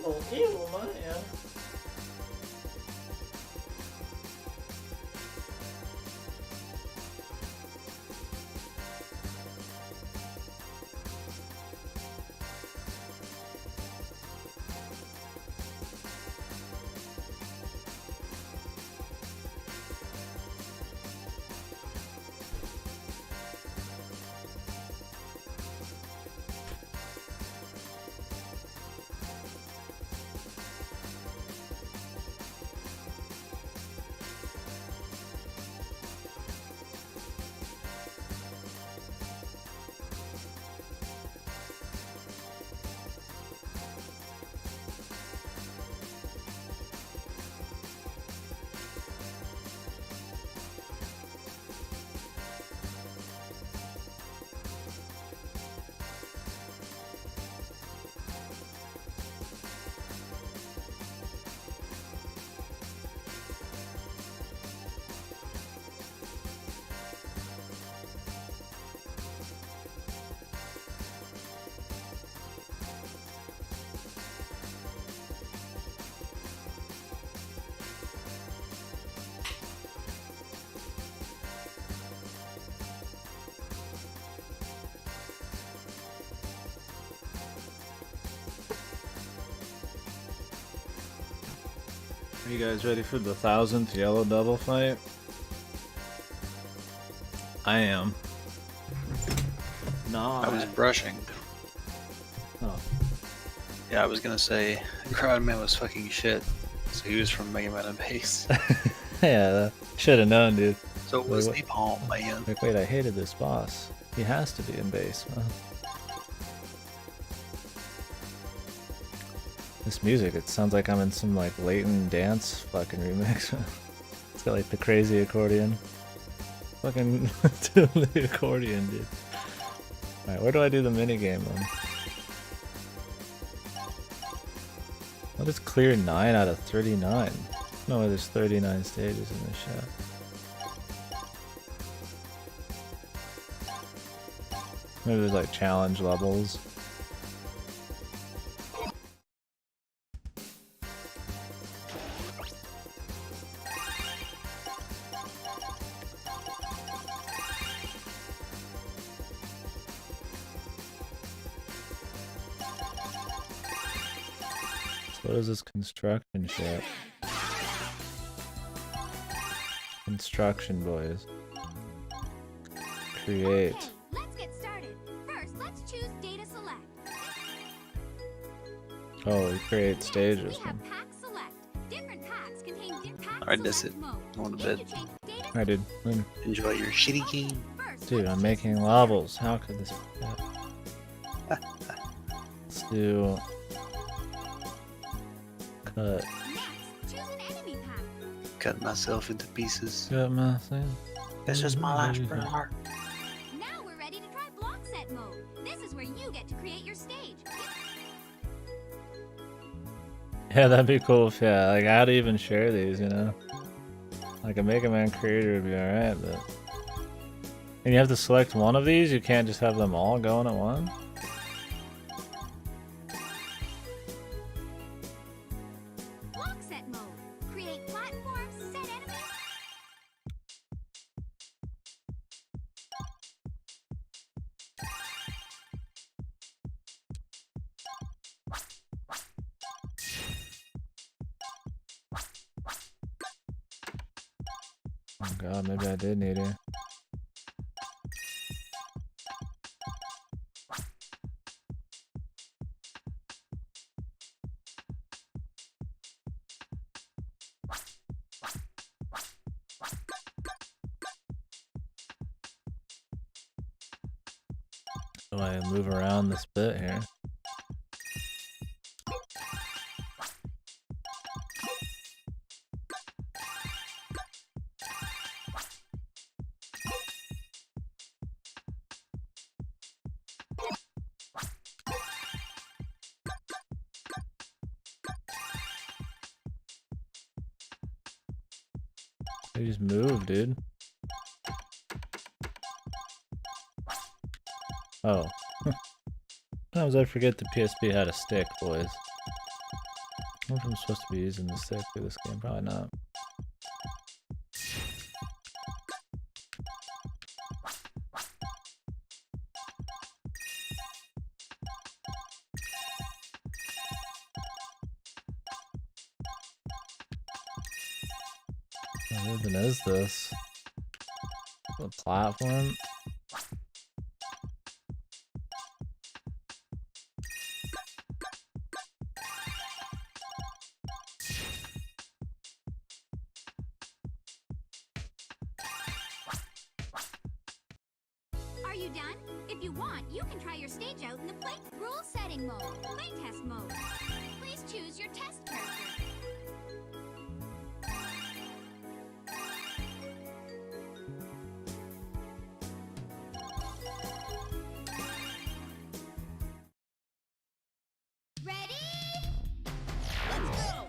Evil, evil, man. Are you guys ready for the 1000th yellow double fight? I am. No, I was brushing. Oh. Yeah, I was gonna say, Crowdman was fucking shit. So he was from Mega Man and Base. Yeah, should have known, dude. So it was the Palm Man. Like, wait, I hated this boss. He has to be in base. Huh? This music, it sounds like I'm in some like latent dance fucking remix. It's got like the crazy accordion. Fucking do the accordion, dude. Alright, where do I do the minigame then? What is clear 9 out of 39? No, there's 39 stages in this shot. Maybe there's like challenge levels. What is this construction shit? Construction, boys. Create. Okay, let's get started. First, let's choose data select. Oh, we create Next, stages. we have pack select. Different packs contain different pack Alright, that's select it. mode. Going to Then bed. you change data I did. Win. Enjoy your shitty game. first. Dude, let's I'm choose making select. levels. How could this be bad? Let's do... Cut. Next, choose an enemy pack. Cut myself into pieces. Cut my thing. This is my last breath. Now we're ready to try block set mode. This is where you get to create your stage. Yeah, that'd be cool if, yeah, like, how to even share these, you know? Like, a Mega Man creator would be alright, but... And you have to select one of these? You can't just have them all going at once? Block set mode. Create platform, set enemy. Oh god, maybe I did need it. So I move around this bit here. You just move, dude. Oh. Sometimes I forget the PSP had a stick, boys. I wonder if I'm supposed to be using the stick for this game. Probably not. What even is this? A platform? Are you done? If you want, you can try your stage out in the play rule setting mode, playtest mode. Please choose your test character. Ready? Let's go!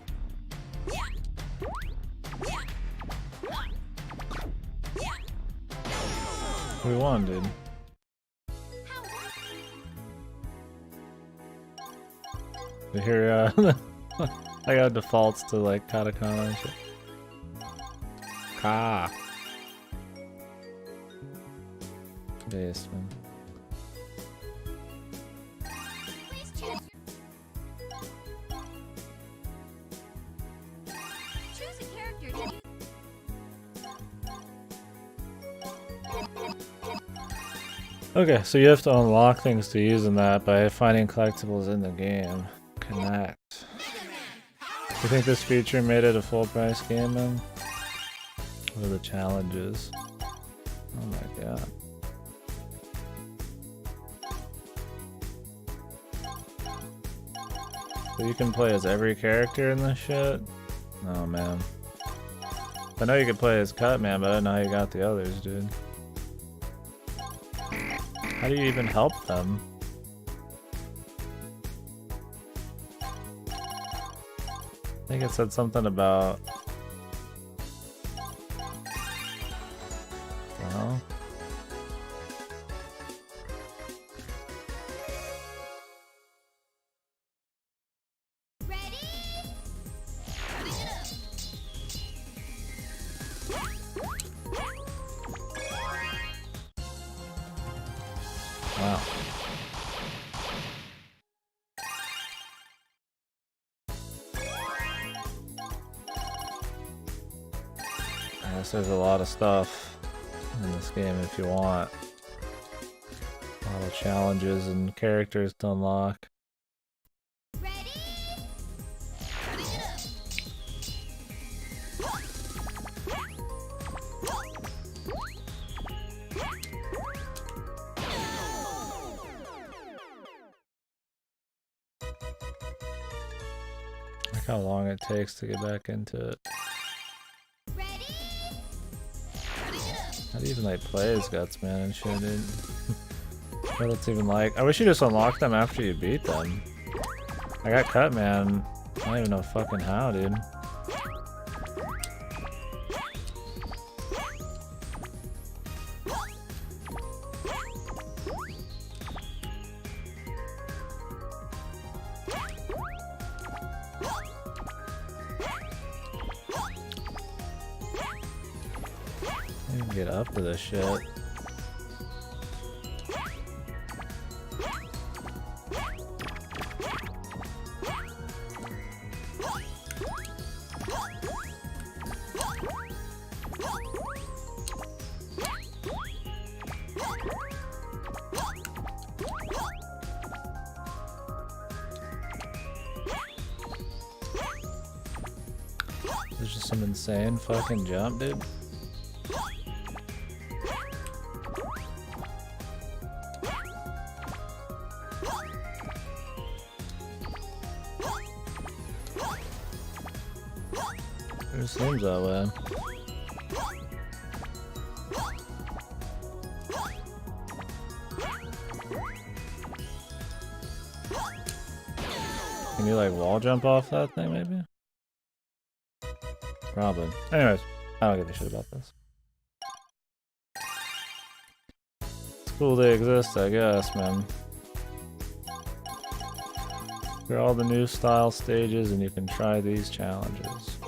We won, dude. Here, I got defaults to like katakana and shit. Ka. Based, man. Please choose a character to use. Okay, so you have to unlock things to use in that by finding collectibles in the game. Connect. You think this feature made it a full price game, man? What are the challenges? Oh my god. So you can play as every character in this shit? Oh man. I know you could play as Cutman, but I don't know how you got the others, dude. How do you even help them? I think it said something about... Well... Ready? Wow. I guess there's a lot of stuff in this game if you want. A lot of challenges and characters to unlock. Ready? Like how long it takes to get back into it. Ready? How do you even like play as Guts, man, and shit, dude? What it's even like. I wish you just unlocked them after you beat them. I got cut, man. I don't even know fucking how, dude. I can get up to this shit. There's just some insane fucking jump, dude. It seems that way. Can you like wall jump off that thing maybe? Probably. Anyways, I don't give a shit about this. It's cool they exist, I guess, man. for all the new style stages, and you can try these challenges.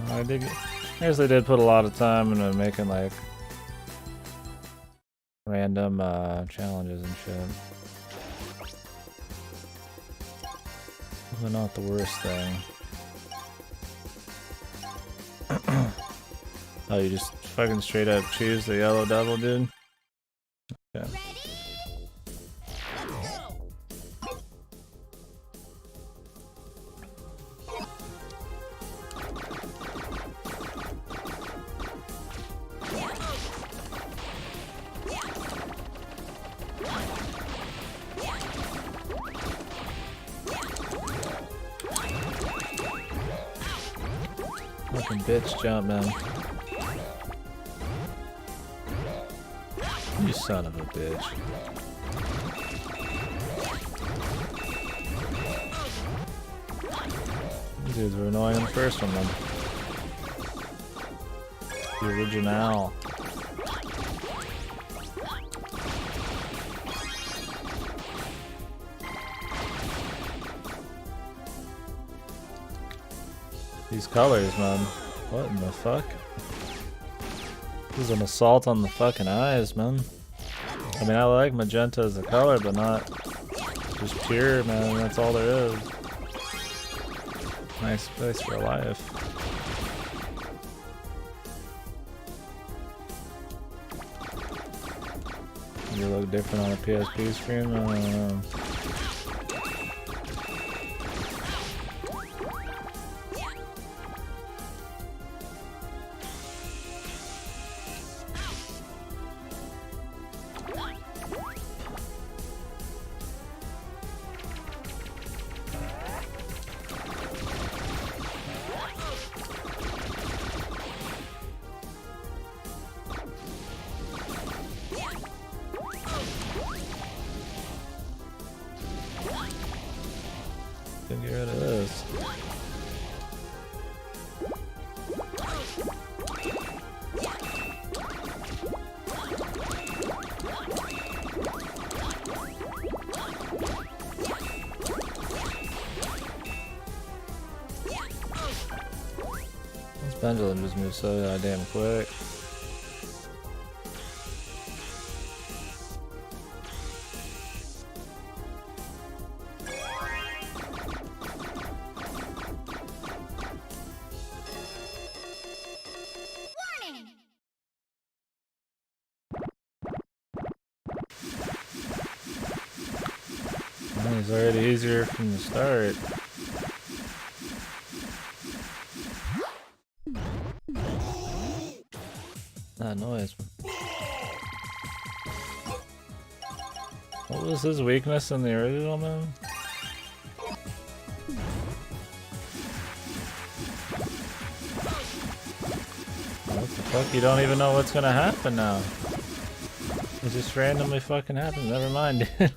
I guess they did put a lot of time into making like random challenges and shit. They're not the worst thing. Oh, you just fucking straight up choose the yellow devil, dude? Okay. Fucking bitch jump, man. You son of a bitch. These dudes were annoying in the first one, then. The original. These colors, man. What in the fuck? This is an assault on the fucking eyes, man. I mean, I like magenta as a color, but not just pure, man. That's all there is. Nice place for life. You look different on a PSP screen? I don't know. Get rid of this. This pendulum just moves so goddamn quick. It's already easier from the start. That noise. What was his weakness in the original, man? What the fuck? You don't even know what's gonna happen now. It just randomly fucking happens. Never mind, dude.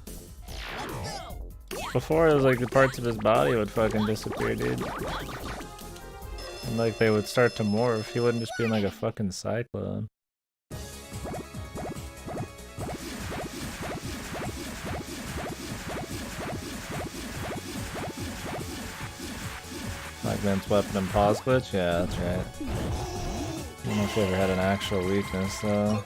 Before, it was like the parts of his body would fucking disappear, dude. And like they would start to morph. He wouldn't just be in like a fucking cyclone. Like Vince weapon and pause glitch? Yeah, that's right. I don't know if he ever had an actual weakness though.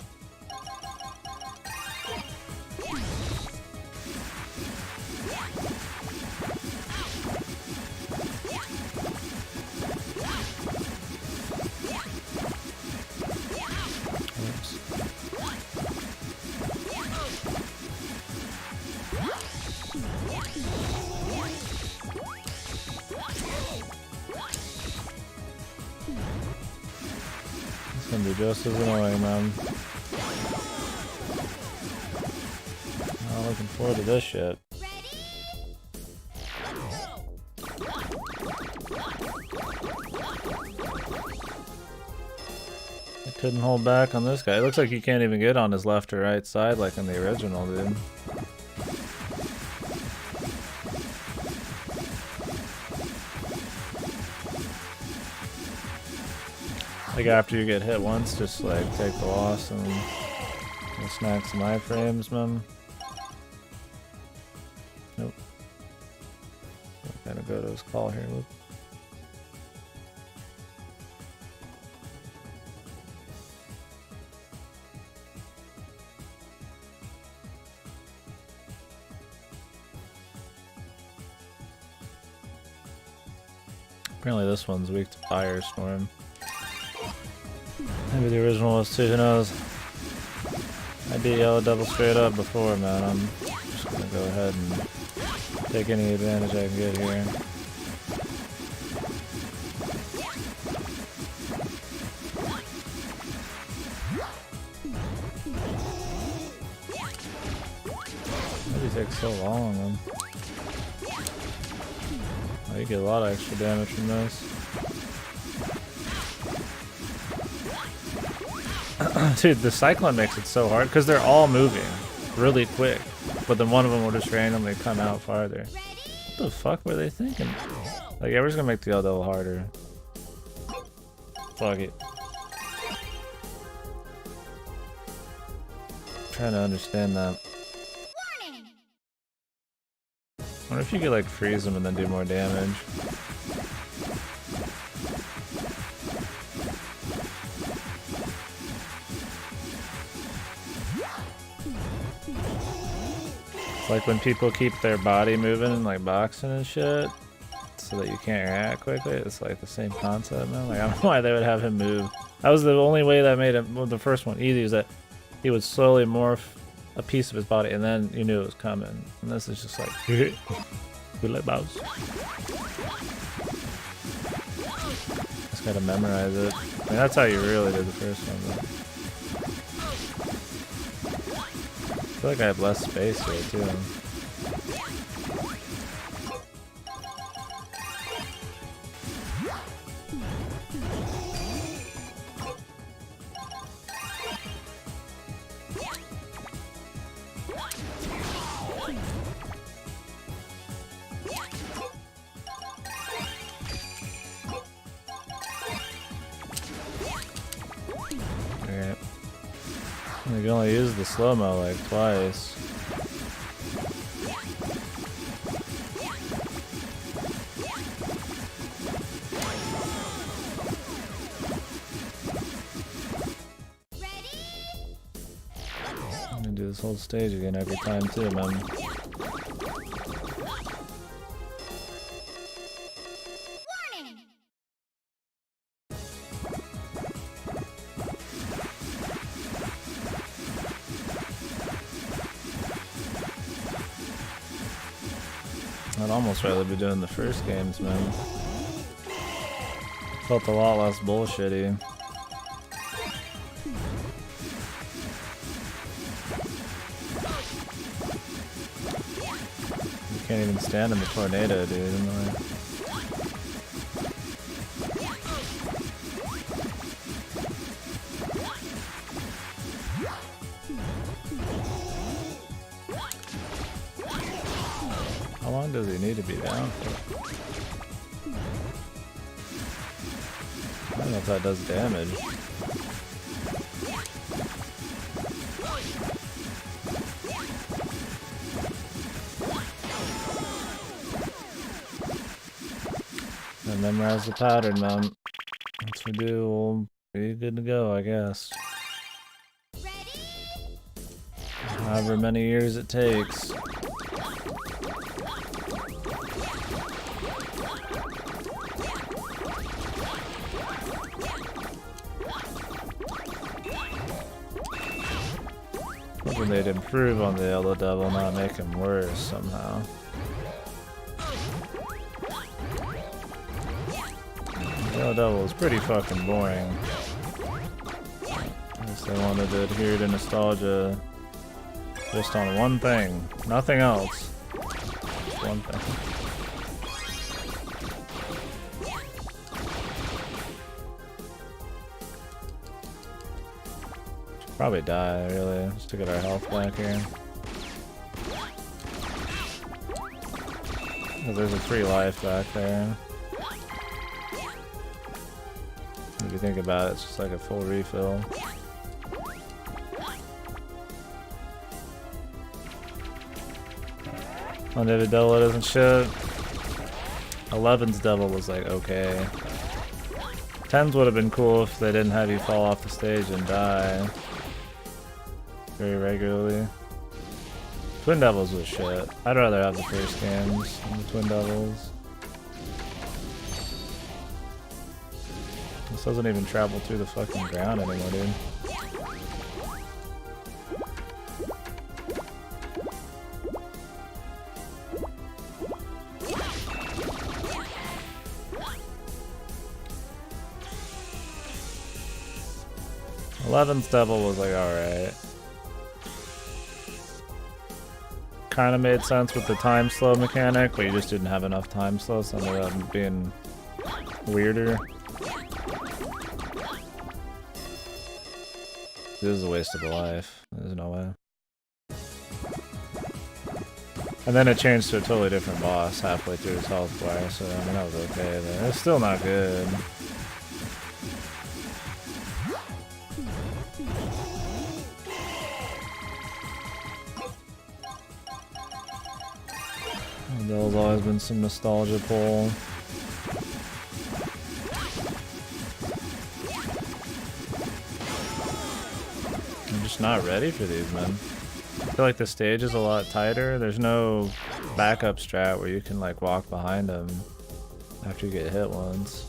It's gonna be just as annoying, man. I'm looking forward to this shit. I couldn't hold back on this guy. It looks like he can't even get on his left or right side like in the original, dude. Like after you get hit once, just like take the loss and Gonna snack some iframes, man. Nope. Gotta go to his call here. Whoop. Apparently this one's weak to Firestorm. Maybe the original was too, who knows? I beat Yellow Devil straight up before, man. I'm just gonna go ahead and take any advantage I can get here. Maybe it takes so long, man. Oh, you get a lot of extra damage from this. Dude, the Cyclone makes it so hard because they're all moving really quick, but then one of them will just randomly come out farther. What the fuck were they thinking? Like, yeah, we're just gonna make the other level harder. Fuck it. I'm trying to understand that. I wonder if you could like freeze them and then do more damage. Like when people keep their body moving and like boxing and shit so that you can't react quickly, it's like the same concept, man. Like I don't know why they would have him move. That was the only way that made him, well, the first one easy, is that he would slowly morph a piece of his body and then you knew it was coming. And this is just like we let bounce. Just gotta memorize it. I mean, that's how you really did the first one, though. I feel like I have less space here too. Alright. You can only use the slow-mo like twice. I'm gonna do this whole stage again every time too, man. I'd almost rather be doing the first games, man. Felt a lot less bullshitty. You can't even stand in the tornado, dude. Annoying. How long does he need to be down for? I don't know if that does damage. And memorize the pattern, man. Once we do, we'll be good to go, I guess. However many years it takes. Hoping they'd improve on the Yellow Devil, not make him worse somehow. The Yellow Devil is pretty fucking boring. I guess they wanted to adhere to nostalgia just on one thing, nothing else. Just one thing. Probably die, really, just to get our health back here. Because there's a free life back there. If you think about it, it's just like a full refill. Undated double isn't shit. 11's double was like okay. 10's would have been cool if they didn't have you fall off the stage and die very regularly. Twin Devils was shit. I'd rather have the first games than the Twin Devils. This doesn't even travel through the fucking ground anymore, dude. Eleven's double was like alright. Kinda made sense with the time slow mechanic, but you just didn't have enough time slow, so it ended up being weirder. This is a waste of a life. There's no way. And then it changed to a totally different boss halfway through his health bar, so I mean that was okay, but it's still not good. There's always been some nostalgia pull. I'm just not ready for these, man. I feel like the stage is a lot tighter. There's no backup strat where you can like walk behind them after you get hit once.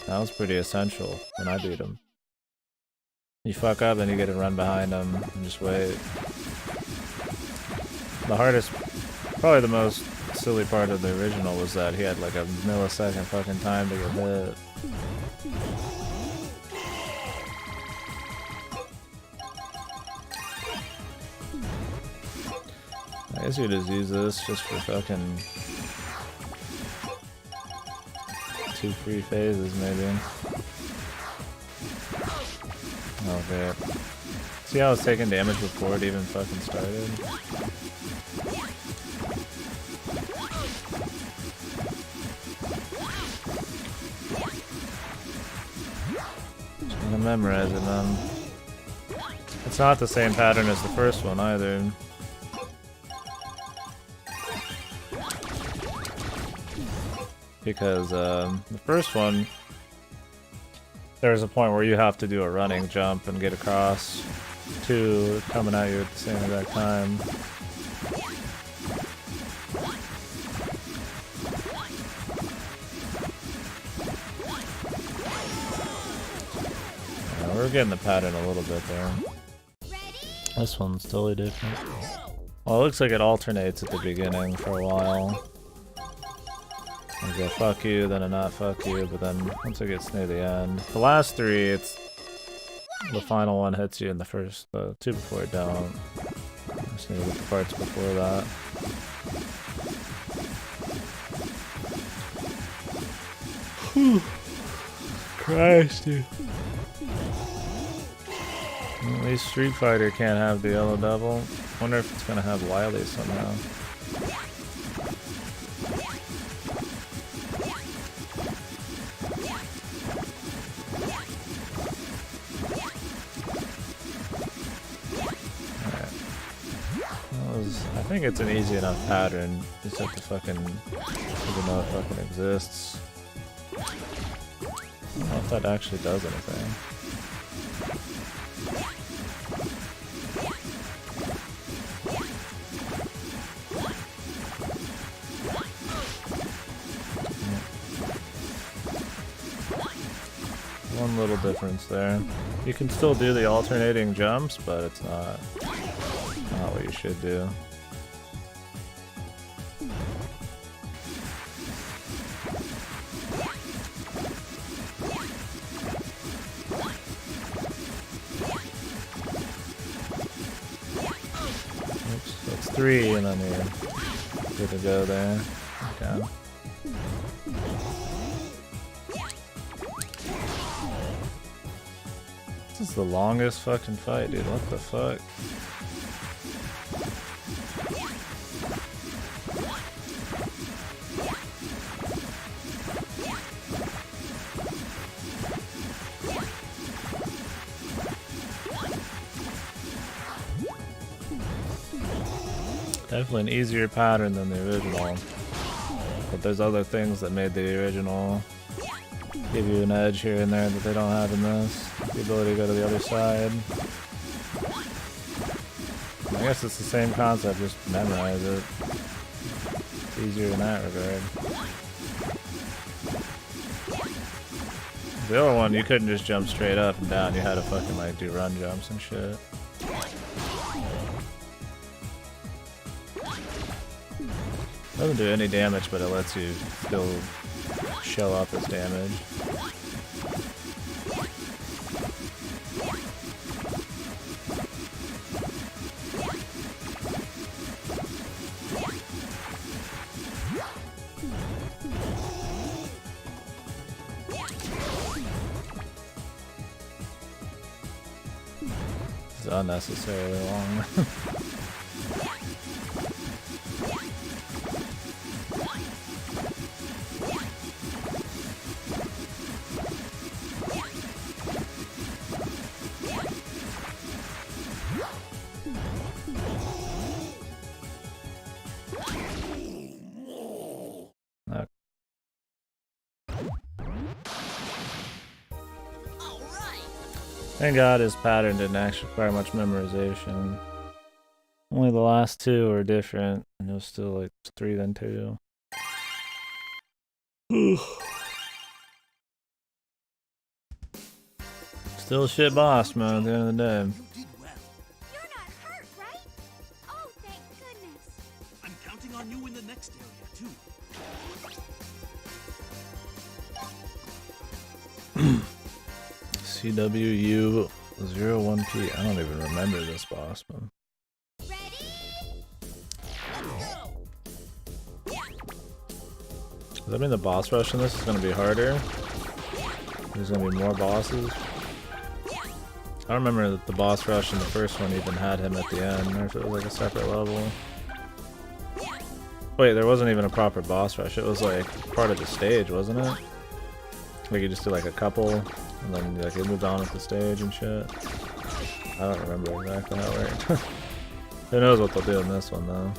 That was pretty essential when I beat him. You fuck up, then you get to run behind them and just wait. The hardest, probably the most silly part of the original was that he had like a millisecond fucking time to get hit. I guess you just use this just for fucking 2 free phases maybe. Okay. See how I was taking damage before it even fucking started? Just gonna memorize it, man. It's not the same pattern as the first one either. Because the first one, there's a point where you have to do a running jump and get across two coming at you at the same exact time. Yeah, we're getting the pattern a little bit there. This one's totally different. Well, it looks like it alternates at the beginning for a while. Like a fuck you, then a not fuck you, but then once it gets near the end. The last three, it's the final one hits you in the first, the two before it don't. I just need to get the parts before that. Whew. Christ, dude. At least Street Fighter can't have the yellow devil. Wonder if it's gonna have Wiley somehow. I think it's an easy enough pattern, just have to fucking even know it fucking exists. I don't know if that actually does anything. One little difference there. You can still do the alternating jumps, but it's not what you should do. That's 3 and then you're good to go there. Okay. This is the longest fucking fight, dude. What the fuck? Definitely an easier pattern than the original. But there's other things that made the original give you an edge here and there that they don't have in this. The ability to go to the other side. I guess it's the same concept, just memorize it. It's easier in that regard. The other one, you couldn't just jump straight up and down, you had to fucking like do run jumps and shit. Doesn't do any damage, but it lets you still show up as damage. It's unnecessarily long. Thank God his pattern didn't actually require much memorization. Only the last two are different, and it was still like 3 then 2. Still a shit boss, man, at the end of the day. You're not hurt, right? Oh, thank goodness. I'm counting on you in the next area, too. CWU01P. I don't even remember this boss, man. Ready? Does that mean the boss rush in this is going to be harder? There's going to be more bosses? I don't remember that the boss rush in the first one even had him at the end, or if it was like a separate level. Wait, there wasn't even a proper boss rush. It was like part of the stage, wasn't it? Like you just do like a couple, and then like you moved on with the stage and shit. I don't remember exactly how it worked. Who knows what they'll do in this one though.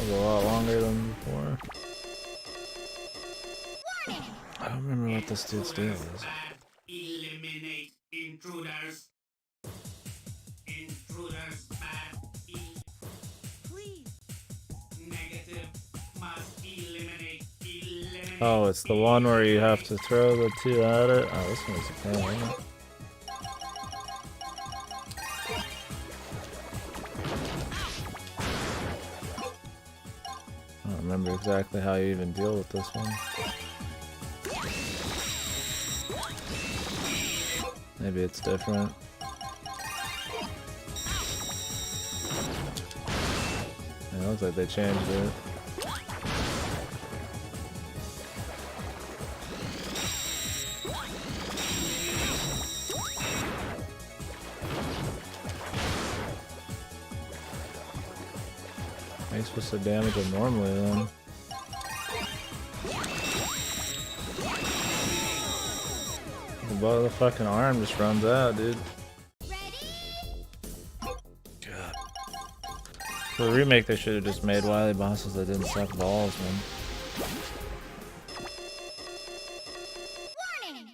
A lot longer than before. I don't remember what this dude's deal is. Eliminate intruders. Intruders bad. Please. Negative must eliminate. Oh, it's the one where you have to throw the 2 at it. Oh, this one's a pain, isn't it? I don't remember exactly how you even deal with this one. Maybe it's different. Yeah, it looks like they changed it. How are you supposed to damage it normally then? The fucking arm just runs out, dude. God. For the remake, they should have just made Wiley bosses that didn't suck balls, man. Warning!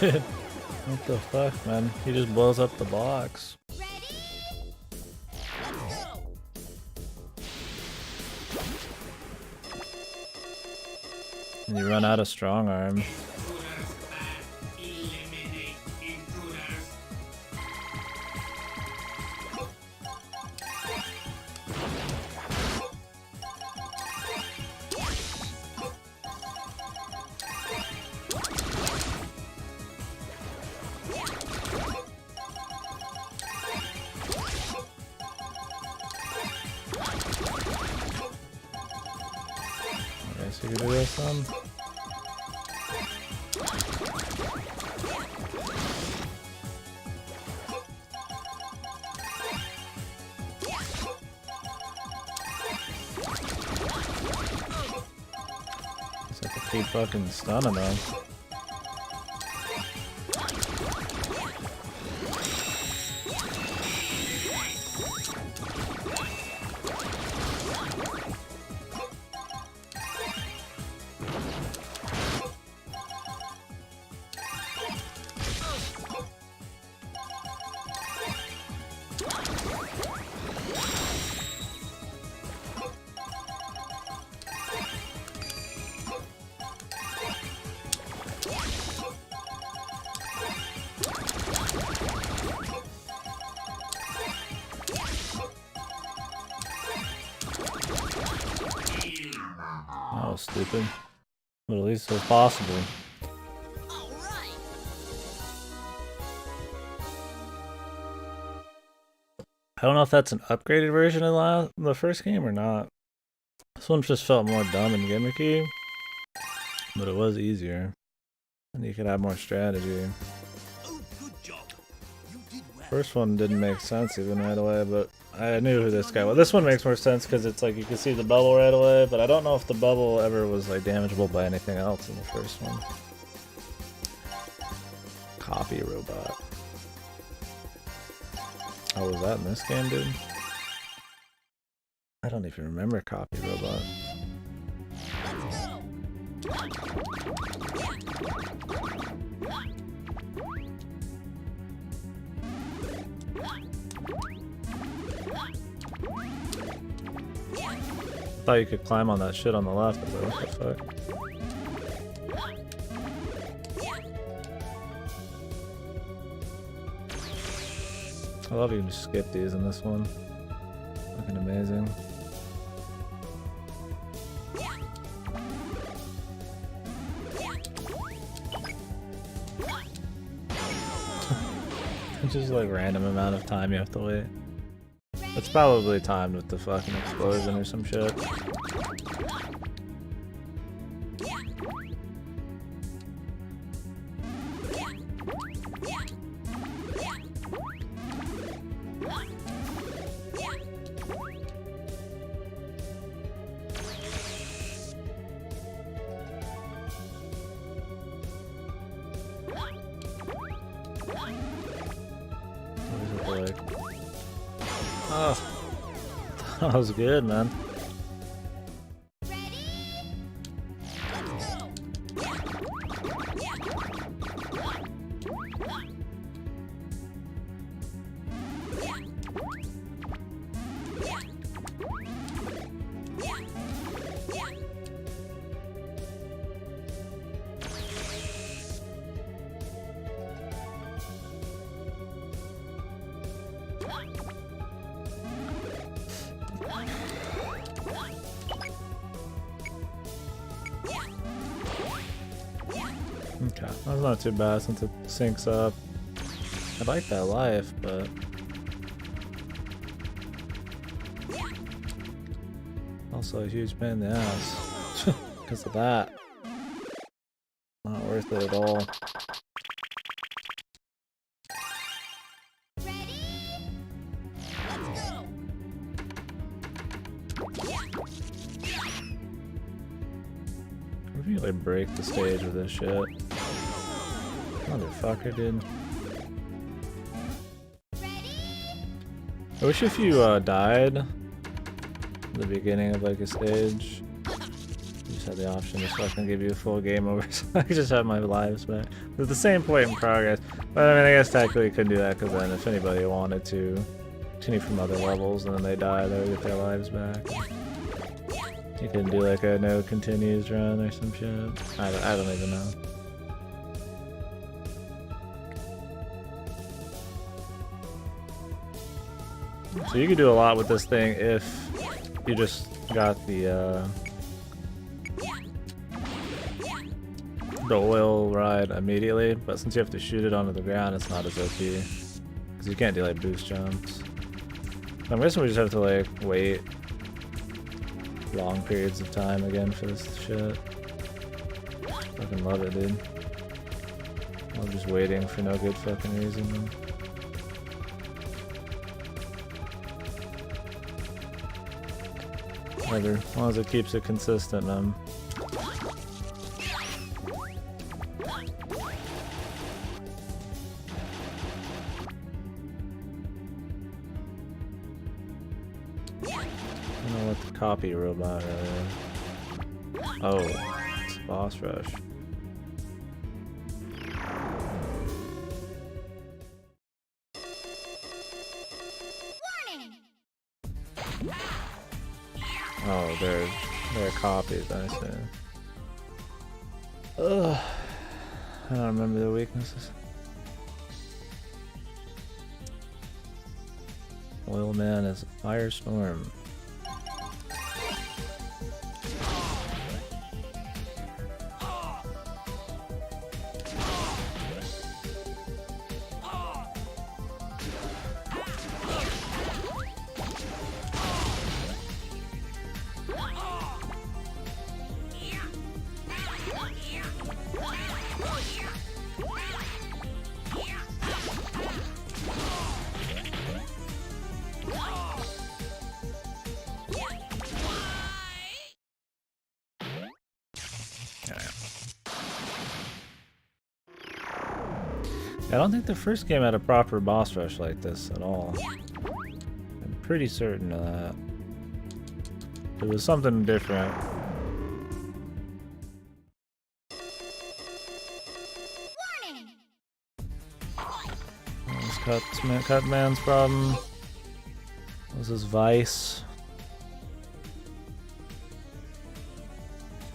What the fuck, man? He just blows up the box. And you run out of strong arm. Eliminate intruders. I guess you could do this then. Just have to keep fucking stunning them. That was stupid. But at least it was possible. I don't know if that's an upgraded version of the first game or not. This one just felt more dumb and gimmicky, but it was easier. And you could have more strategy. Oh, good job. You did well. First one didn't make sense even right away, but I knew who this guy was. This one makes more sense because it's like you can see the bubble right away, but I don't know if the bubble ever was like damageable by anything else in the first one. Copy robot. Oh, was that in this game, dude? I don't even remember Copy Robot. I thought you could climb on that shit on the left. I was like, what the fuck? I love you can skip these in this one. Fucking amazing. It's just like random amount of time you have to wait. It's probably timed with the fucking explosion or some shit. Oh, that was good, man. Okay, that's not too bad since it syncs up. I like that life, but also a huge pain in the ass because of that. Not worth it at all. What if you like break the stage with this shit? Motherfucker, dude. I wish if you died at the beginning of like a stage, you just had the option to fucking give you a full game over, so I could just have my lives back. At the same point in progress. But I mean, I guess technically couldn't do that, because then if anybody wanted to continue from other levels and then they die, they would get their lives back. You can do like a no continues run or some shit. I don't even know. So you could do a lot with this thing if you just got the oil ride immediately, but since you have to shoot it onto the ground, it's not as OP. Because you can't do like boost jumps. I'm guessing we just have to like wait long periods of time again for this shit. Fucking love it, dude. I'm just waiting for no good fucking reason. Whatever, as long as it keeps it consistent, man. I don't know what the copy robot really is. Oh, it's boss rush. Oh, they're copies, I see. Ugh. I don't remember the weaknesses. Oil Man is Firestorm. I don't think the first game had a proper boss rush like this at all. I'm pretty certain of that. It was something different. This cut man's problem. What was his vice?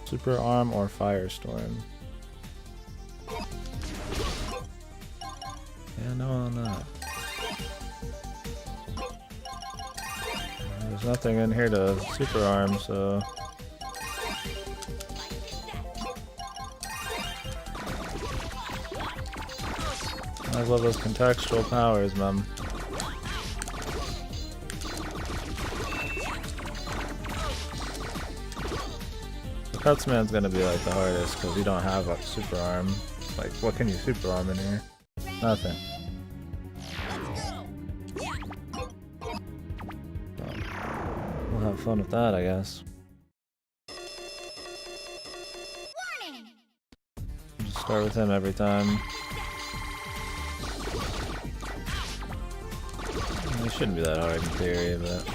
Super arm or firestorm? Yeah, no on that. There's nothing in here to super arm, so... I love those contextual powers, man. The Cutsman's gonna be like the hardest, because you don't have like super arm. Like, what can you super arm in here? Nothing. We'll have fun with that, I guess. Just start with him every time. It shouldn't be that hard in theory, but...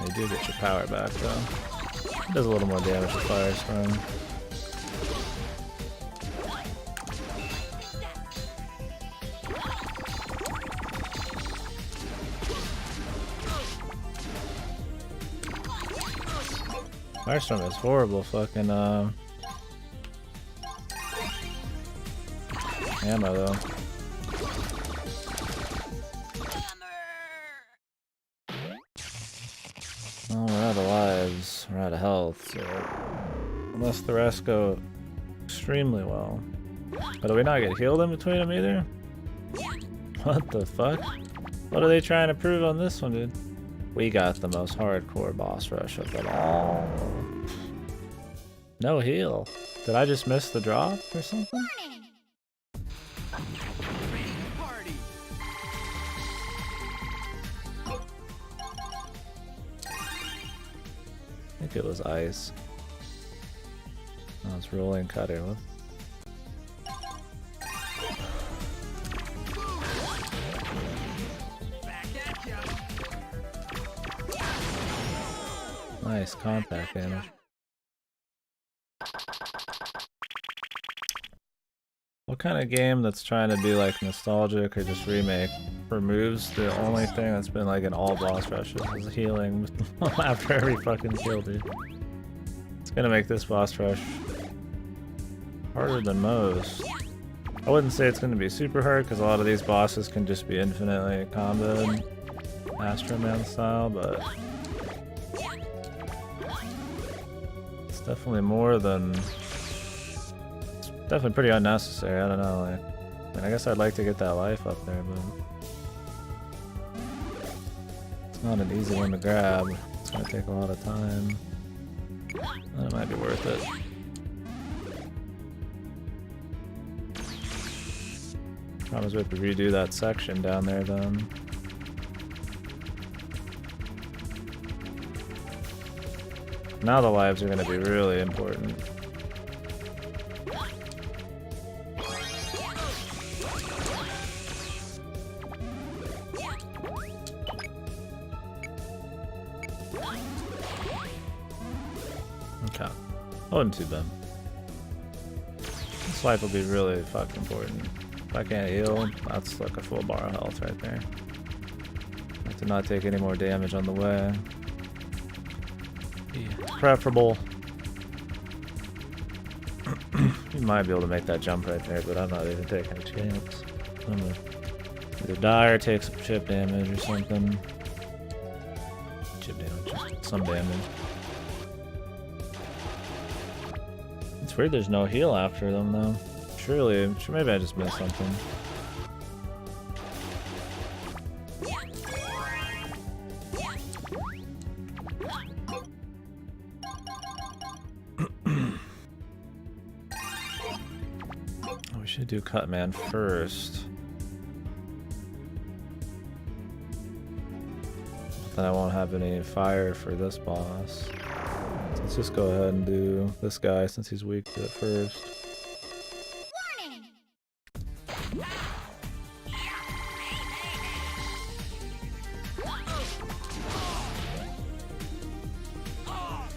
You do get your power back, though. It does a little more damage with Firestorm. Firestorm is horrible fucking ammo though. Well, we're out of lives, we're out of health, so unless the rest go extremely well. But do we not get healed in between them either? What the fuck? What are they trying to prove on this one, dude? We got the most hardcore boss rush of them all. No heal. Did I just miss the drop or something? I think it was ice. Oh, it's rolling cutter. Nice contact damage. What kind of game that's trying to be like nostalgic or just remake removes the only thing that's been like in all boss rushes is healing after every fucking kill, dude? It's gonna make this boss rush harder than most. I wouldn't say it's gonna be super hard because a lot of these bosses can just be infinitely comboed Astro Man style, but it's definitely more than. Definitely pretty unnecessary. I don't know. Like, I mean, I guess I'd like to get that life up there, but it's not an easy one to grab. It's gonna take a lot of time. And it might be worth it. Problem is we have to redo that section down there then. Now the lives are gonna be really important. Wasn't too bad. This life will be really fucking important. If I can't heal, that's like a full bar of health right there. I have to not take any more damage on the way. Yeah. Preferable. You might be able to make that jump right there, but I'm not even taking a chance. I'm gonna either die or take some chip damage or something. Chip damage, some damage. It's weird there's no heal after them though. Surely, maybe I just missed something. We should do Cutman first. Then I won't have any fire for this boss. Let's just go ahead and do this guy since he's weak to it first. Warning! Oh,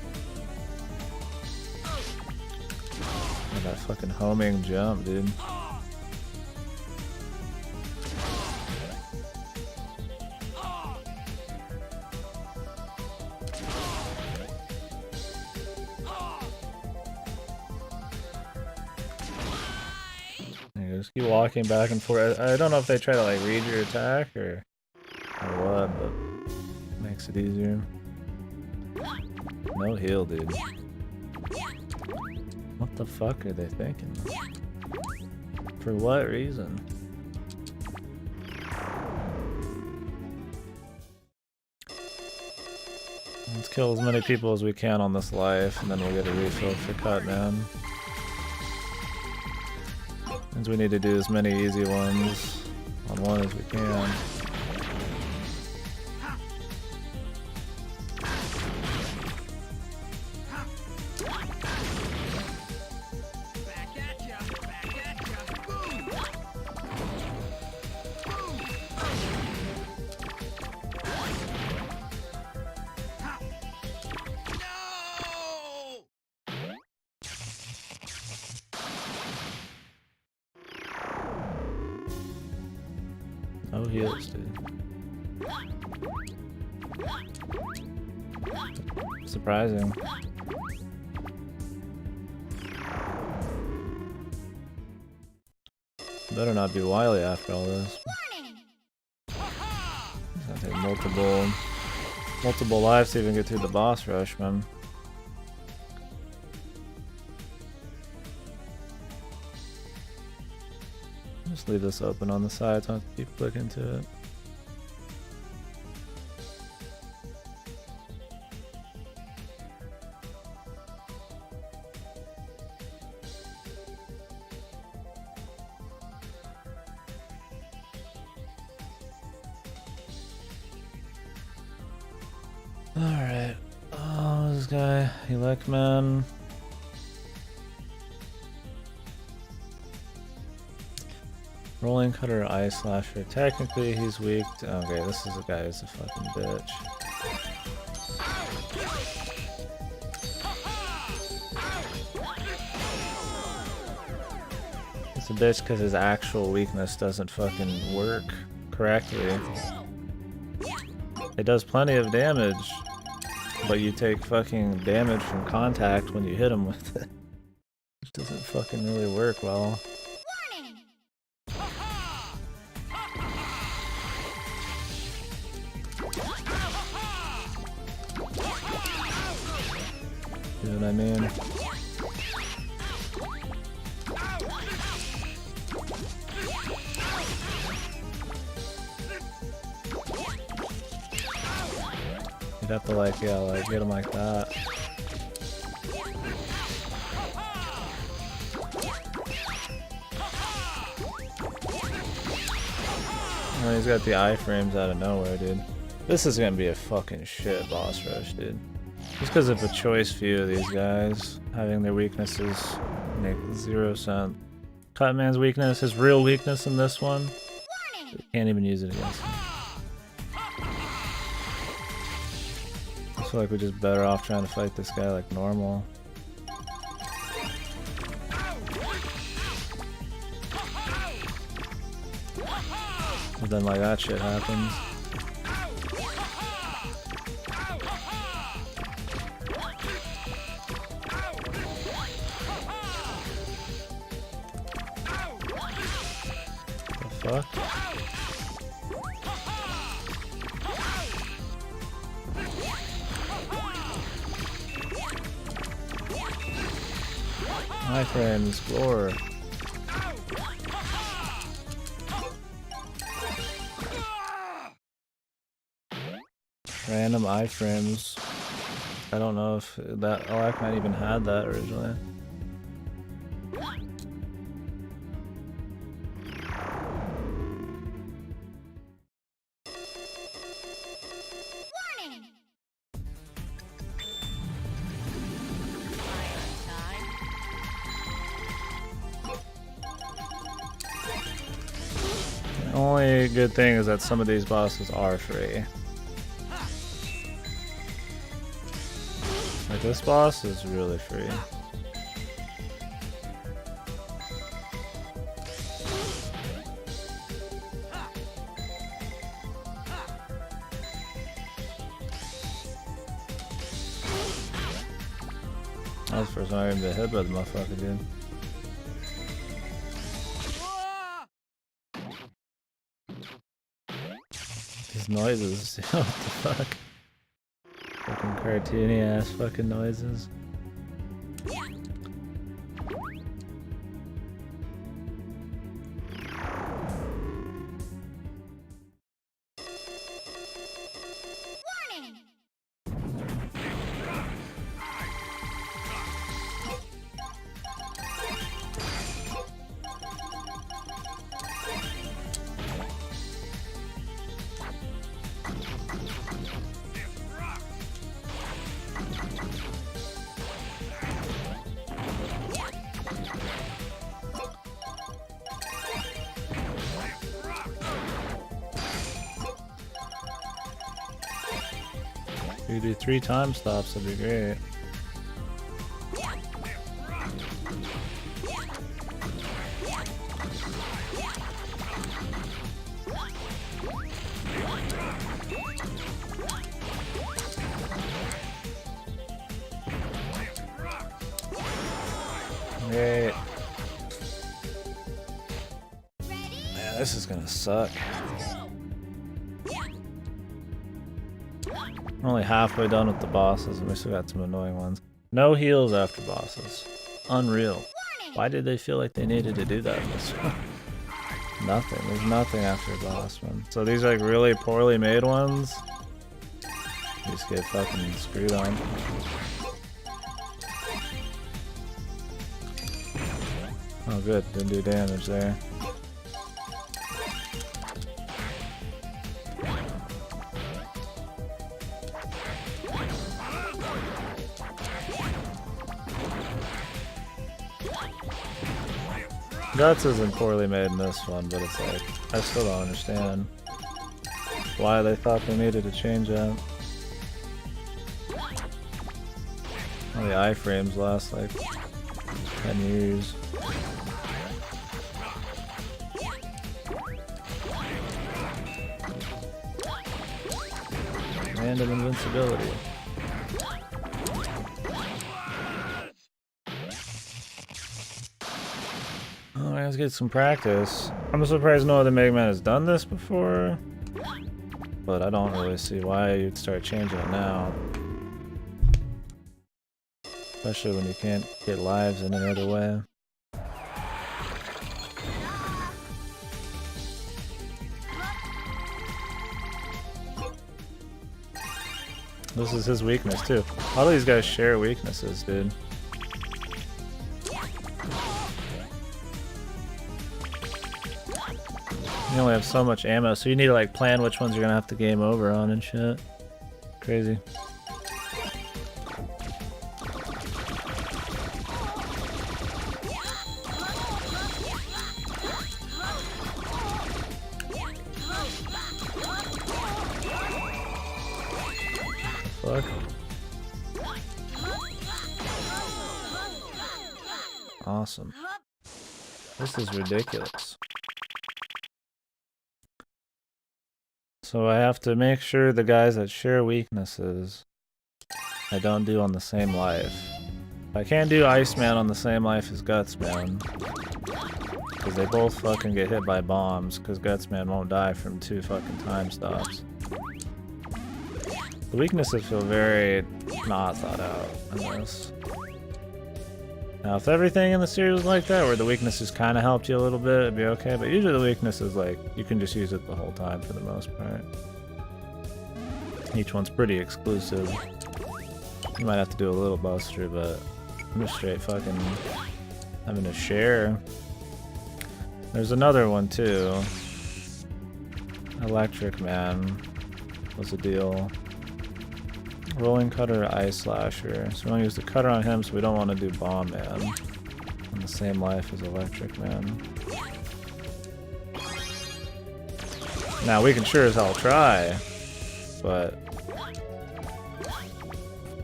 that fucking homing jump, dude. Just keep walking back and forth. I don't know if they try to like read your attack or what, but it makes it easier. No heal, dude. What the fuck are they thinking? For what reason? Let's kill as many people as we can on this life, and then we'll get a refill for Cutman. Means we need to do as many easy ones on one as we can. No heals, dude. Surprising. Better not be Wiley after all this. I think multiple lives to even get through the boss rush, man. Just leave this open on the side, so I have to keep clicking to it. Alright. Oh, this guy, Elecman. Rolling Cutter, Ice Slasher. Technically, he's weak. Okay, this is a guy who's a fucking bitch. It's a bitch because his actual weakness doesn't fucking work correctly. It does plenty of damage, but you take fucking damage from contact when you hit him with it. Which doesn't fucking really work well. You know what I mean? You'd have to like, yeah, like get him like that. Oh, he's got the iframes out of nowhere, dude. This is gonna be a fucking shit boss rush, dude. Just because of a choice few of these guys having their weaknesses make 0 sense. Cutman's weakness, his real weakness in this one, you can't even use it against him. I feel like we're just better off trying to fight this guy like normal. But then like that shit happens. The fuck? Iframes, gore. Random iframes. I don't know if that Alak might even had that originally. The only good thing is that some of these bosses are free. Like this boss is really free. That was the first time I even been hit by the motherfucker, dude. These noises, what the fuck? Fucking cartoony ass fucking noises. If you do 3 time stops, that'd be great. Great. Man, this is gonna suck. We're only halfway done with the bosses and we still got some annoying ones. No heals after bosses. Unreal. Why did they feel like they needed to do that in this one? Nothing. There's nothing after a boss, man. So these like really poorly made ones, you just get fucking screwed on. Oh good, didn't do damage there. Guts isn't poorly made in this one, but it's like, I still don't understand why they thought they needed to change that. All the iframes last like 10 years. Random invincibility. Alright, let's get some practice. I'm surprised no other Mega Man has done this before, but I don't really see why you'd start changing it now. Especially when you can't get lives in any other way. This is his weakness too. All these guys share weaknesses, dude. You only have so much ammo, so you need to like plan which ones you're gonna have to game over on and shit. Crazy. Fuck. Awesome. This is ridiculous. So I have to make sure the guys that share weaknesses I don't do on the same life. I can't do Iceman on the same life as Gutsman, because they both fucking get hit by bombs, because Gutsman won't die from 2 fucking time stops. The weaknesses feel very not thought out in this. Now if everything in the series was like that, where the weaknesses kind of helped you a little bit, it'd be okay, but usually the weaknesses, like, you can just use it the whole time for the most part. Each one's pretty exclusive. You might have to do a little buster, but I'm just straight fucking having to share. There's another one too. Electric Man was a deal. Rolling Cutter, Ice Slasher. So we want to use the cutter on him, so we don't want to do Bomb Man on the same life as Electric Man. Now we can sure as hell try, but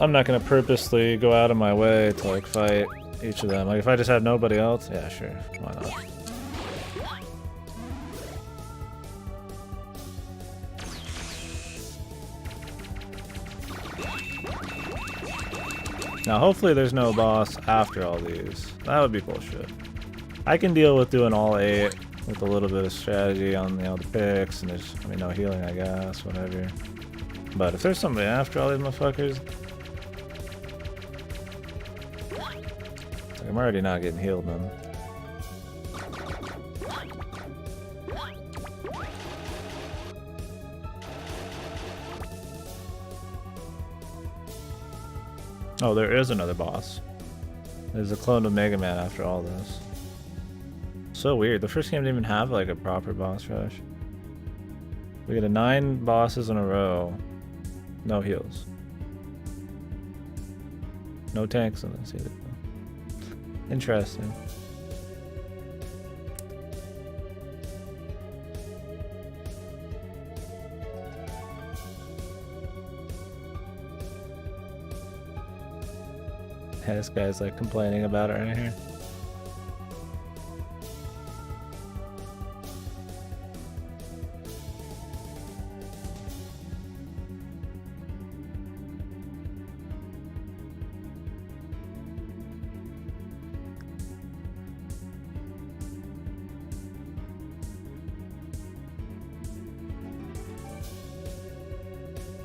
I'm not gonna purposely go out of my way to like fight each of them. Like if I just had nobody else, yeah, sure, why not? Now hopefully there's no boss after all these. That would be bullshit. I can deal with doing all 8 with a little bit of strategy on the picks and there's, I mean, no healing I guess, whatever. But if there's somebody after all these motherfuckers, I'm already not getting healed, man. Oh, there is another boss. There's a clone of Mega Man after all this. So weird. The first game didn't even have like a proper boss rush. We get 9 bosses in a row. No heals. No tanks in this either. Interesting. Yeah, this guy's like complaining about it right here.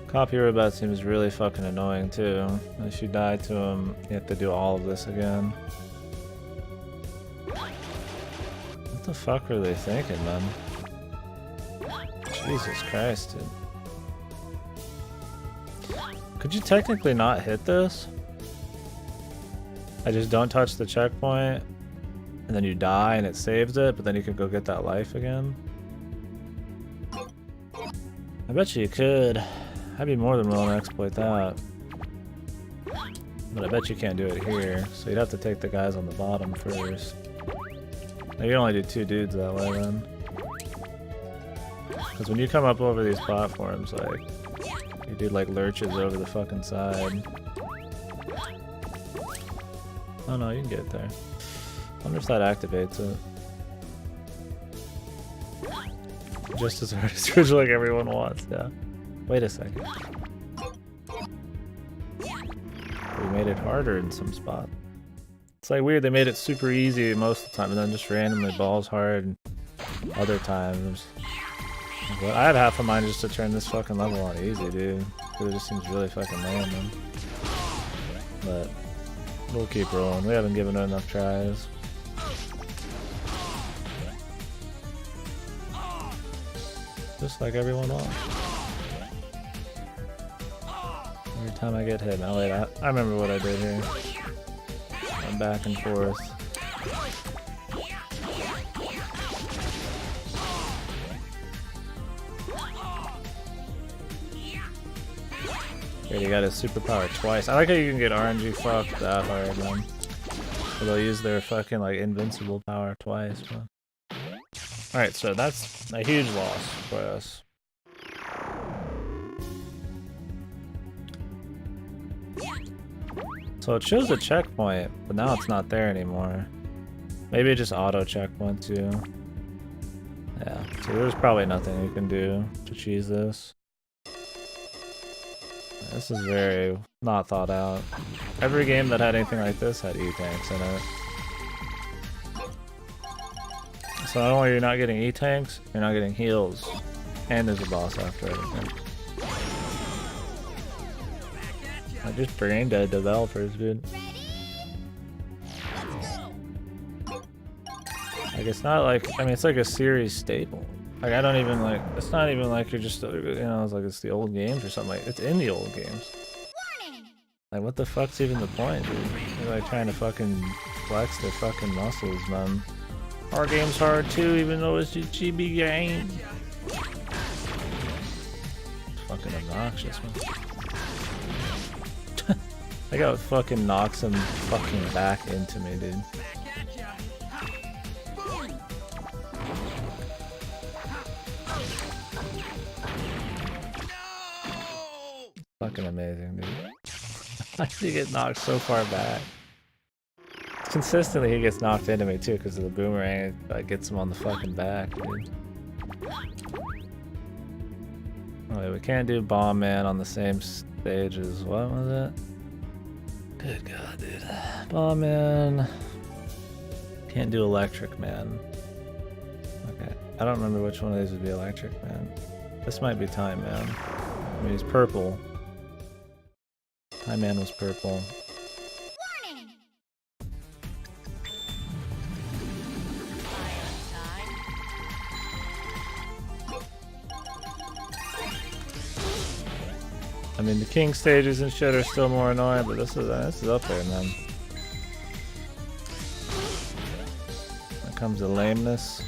Copy Robot seems really fucking annoying too. If you die to him, you have to do all of this again. What the fuck were they thinking, man? Jesus Christ, dude. Could you technically not hit this? I just don't touch the checkpoint, and then you die and it saves it, but then you can go get that life again? I bet you could. I'd be more than willing to exploit that. But I bet you can't do it here, so you'd have to take the guys on the bottom first. Now you can only do 2 dudes that way then. Because when you come up over these platforms, like, your dude like lurches over the fucking side. Oh no, you can get there. Wonder if that activates it. Just as hard as Ridge like everyone wants, yeah. Wait a second. We made it harder in some spots. It's like weird, they made it super easy most of the time and then just randomly balls hard and other times. But I had half of mine just to turn this fucking level on easy, dude. It just seems really fucking random. But we'll keep rolling. We haven't given it enough tries. Just like everyone wants. Every time I get hit. Now wait, I remember what I did here. I'm back and forth. Okay, you got his superpower twice. I like how you can get RNG fucked that hard, man. So they'll use their fucking like invincible power twice, man. Alright, so that's a huge loss for us. So it shows a checkpoint, but now it's not there anymore. Maybe it just auto checkpoints you. Yeah, so there's probably nothing you can do to cheese this. This is very not thought out. Every game that had anything like this had E-tanks in it. So not only are you not getting E-tanks, you're not getting heals. And there's a boss after everything. I just brain dead developers, dude. Like it's not like, I mean it's like a series staple. Like I don't even like, it's not even like you're just, you know, it's like it's the old games or something. Like it's in the old games. Like what the fuck's even the point, dude? They're like trying to fucking flex their fucking muscles, man. Our game's hard too, even though it's a GB game. It's fucking obnoxious, man. I got fucking knocks him fucking back into me, dude. Fucking amazing, dude. How did he get knocked so far back? Consistently he gets knocked into me too because of the boomerang. It gets him on the fucking back, dude. Oh, wait, we can't do Bomb Man on the same stage as what was it? Good god, dude. Bomb Man. Can't do Electric Man. Okay. I don't remember which one of these would be Electric Man. This might be Time Man. I mean, he's purple. Time Man was purple. I mean, the king stages and shit are still more annoying, but this is up there, man. When it comes to lameness.